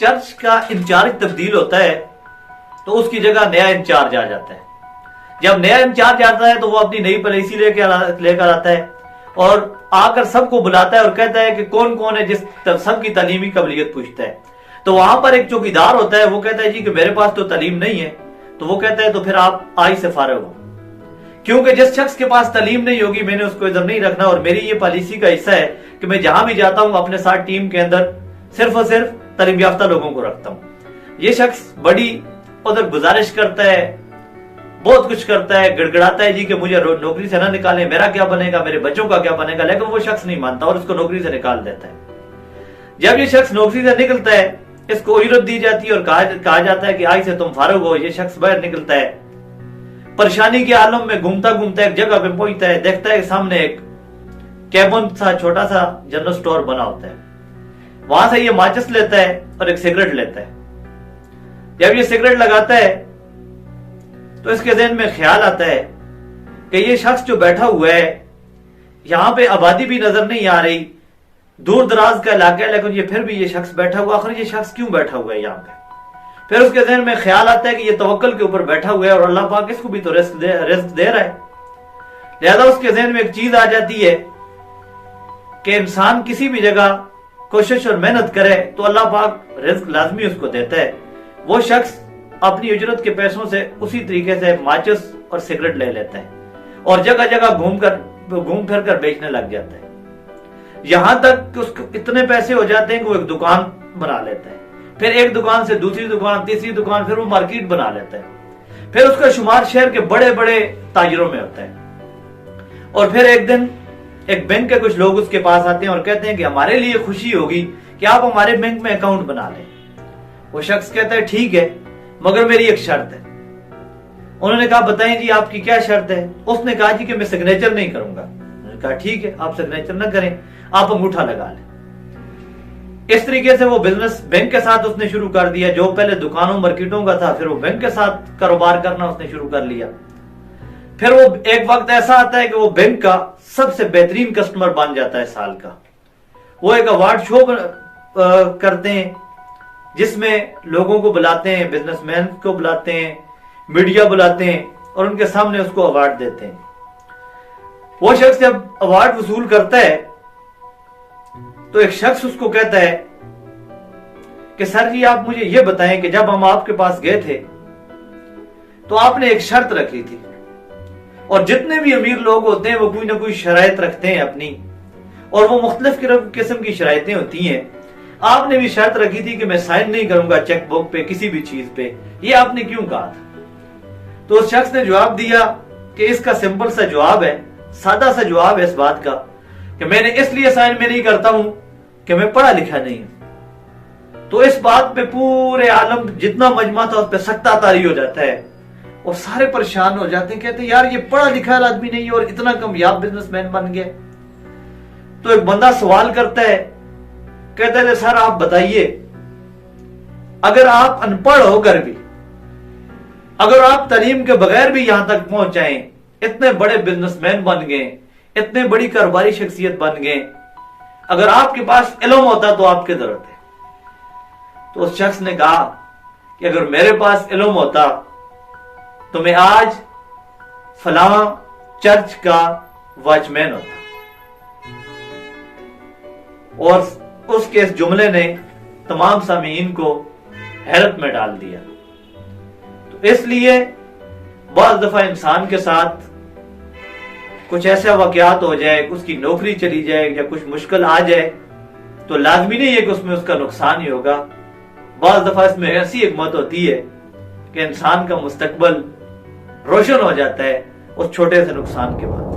Church کا incharge تبدیل ہوتا ہے تو اس کی جگہ نیا انچارج آ جاتا ہے. جب نیا انچارج آتا ہے تو وہ اپنی نئی پالیسی لے کر آتا ہے اور آ کر سب کو بلاتا ہے اور کہتا ہے کہ کون کون ہے جس سب کی تعلیمی قابلیت پوچھتا ہے. تو وہاں پر ایک چوکیدار ہوتا ہے, وہ کہتا ہے جی کہ میرے پاس تو تعلیم نہیں ہے. تو وہ کہتا ہے تو پھر آپ آئی سے فارغ ہو, کیونکہ جس شخص کے پاس تعلیم نہیں ہوگی میں نے اس کو ادھر نہیں رکھنا, اور میری یہ پالیسی کا حصہ ہے کہ میں جہاں بھی جاتا ہوں اپنے ساتھ ٹیم کے اندر صرف اور صرف تعلیم یافتہ لوگوں کو رکھتا ہوں. یہ شخص بڑی ادھر گزارش کرتا ہے, بہت کچھ کرتا ہے, گڑگڑاتا ہے جی کہ مجھے نوکری سے نہ نکالیں, میرا کیا بنے گا, میرے بچوں کا کیا بنے گا, لیکن وہ شخص نہیں مانتا اور اس کو نوکری سے نکال دیتا ہے. جب یہ شخص نوکری سے نکلتا ہے اس کو اجرت دی جاتی ہے اور کہا جاتا ہے کہ آج سے تم فارغ ہو. یہ شخص باہر نکلتا ہے, پریشانی کے عالم میں گھومتا گھومتا ایک جگہ پہ پہنچتا ہے, دیکھتا ہے سامنے ایک کیبن سا چھوٹا سا جنرل سٹور بنا ہوتا ہے. وہاں سے یہ ماچس لیتا ہے اور ایک سگریٹ لیتا ہے. جب یہ سگریٹ لگاتا ہے تو اس کے ذہن میں خیال آتا ہے کہ یہ شخص جو بیٹھا ہوا ہے, یہاں پہ آبادی بھی نظر نہیں آ رہی, دور دراز کا علاقہ ہے, لیکن یہ پھر بھی یہ شخص بیٹھا ہوا, آخر یہ شخص کیوں بیٹھا ہوا ہے یہاں پہ. پھر اس کے ذہن میں خیال آتا ہے کہ یہ توکل کے اوپر بیٹھا ہوا ہے اور اللہ پاک اس کو بھی تو رزق دے رہا ہے. لہذا اس کے ذہن میں ایک چیز آ جاتی ہے کہ انسان کسی بھی جگہ کوشش اور محنت کرے تو اللہ پاک رزق لازمی اس کو دیتا ہے. وہ شخص اپنی اجرت کے پیسوں سے اسی طریقے سے ماچس اور سگریٹ لے لیتا ہے اور جگہ جگہ گھوم پھر کر بیچنے لگ جاتا ہے, یہاں تک کہ اس کو اتنے پیسے ہو جاتے ہیں کہ وہ ایک دکان بنا لیتا ہے, پھر ایک دکان سے دوسری دکان, تیسری دکان, پھر وہ مارکیٹ بنا لیتا ہے. پھر اس کا شمار شہر کے بڑے بڑے تاجروں میں ہوتا ہے. اور پھر ایک دن ایک بینک کے کچھ لوگ اس کے پاس آتے ہیں اور کہتے ہیں کہ ہمارے لیے خوشی ہوگی کہ آپ ہمارے بینک میں اکاؤنٹ بنا لیں. وہ شخص کہتا ہے ٹھیک ہے, مگر میری ایک شرط ہے. انہوں نے کہا بتائیں جی آپ کی کیا شرط ہے. اس نے کہا جی کہ میں سگنیچر نہیں کروں گا. انہوں نے کہا ٹھیک ہے, آپ سگنیچر نہ کریں, آپ انگوٹھا لگا لیں. اس طریقے سے وہ بزنس بینک کے ساتھ اس نے شروع کر دیا. جو پہلے دکانوں مارکیٹوں کا تھا, پھر وہ بینک کے ساتھ کاروبار کرنا اس نے شروع کر لیا. پھر وہ ایک وقت ایسا آتا ہے کہ وہ بینک کا سب سے بہترین کسٹمر بن جاتا ہے سال کا. وہ ایک ایوارڈ شو کرتے ہیں جس میں لوگوں کو بلاتے ہیں, بزنس مین کو بلاتے ہیں, میڈیا بلاتے ہیں اور ان کے سامنے اس کو ایوارڈ دیتے ہیں. وہ شخص جب ایوارڈ وصول کرتا ہے تو ایک شخص اس کو کہتا ہے کہ سر جی آپ مجھے یہ بتائیں کہ جب ہم آپ کے پاس گئے تھے تو آپ نے ایک شرط رکھی تھی, اور جتنے بھی امیر لوگ ہوتے ہیں وہ کوئی نہ کوئی شرائط رکھتے ہیں اپنی, اور وہ مختلف قسم کی شرائطیں ہوتی ہیں. آپ نے بھی شرط رکھی تھی کہ میں سائن نہیں کروں گا چیک بک پہ, کسی بھی چیز پہ. یہ آپ نے کیوں کہا تھا؟ تو اس شخص نے جواب دیا کہ اس کا سمپل سا جواب ہے, سادہ سا جواب ہے اس بات کا کہ میں نے اس لیے سائن میں نہیں کرتا ہوں کہ میں پڑھا لکھا نہیں ہوں. تو اس بات پہ پورے عالم جتنا مجمع تھا اس پہ سکتہ طاری ہو جاتا ہے اور سارے پریشان ہو جاتے ہیں, کہتے ہیں یار یہ پڑھا لکھا آدمی نہیں ہے اور اتنا کامیاب بزنس مین بن گیا. تو ایک بندہ سوال کرتا ہے, کہتا ہے سر آپ بتائیے, اگر آپ ان پڑھ ہو کر بھی, اگر آپ تعلیم کے بغیر بھی یہاں تک پہنچ جائیں, اتنے بڑے بزنس مین بن گئے, اتنے بڑی کاروباری شخصیت بن گئے, اگر آپ کے پاس علم ہوتا تو آپ کی ضرورت ہے. تو اس شخص نے کہا کہ اگر میرے پاس علم ہوتا تو میں آج فلاں چرچ کا واچ مین ہوتا. اور اس کے اس جملے نے تمام سامعین کو حیرت میں ڈال دیا. تو اس لیے بعض دفعہ انسان کے ساتھ کچھ ایسا واقعات ہو جائے, اس کی نوکری چلی جائے یا کچھ مشکل آ جائے تو لازمی نہیں ہے کہ اس میں اس کا نقصان ہی ہوگا. بعض دفعہ اس میں ایسی حکمت ہوتی ہے کہ انسان کا مستقبل روشن ہو جاتا ہے اس چھوٹے سے نقصان کے بعد.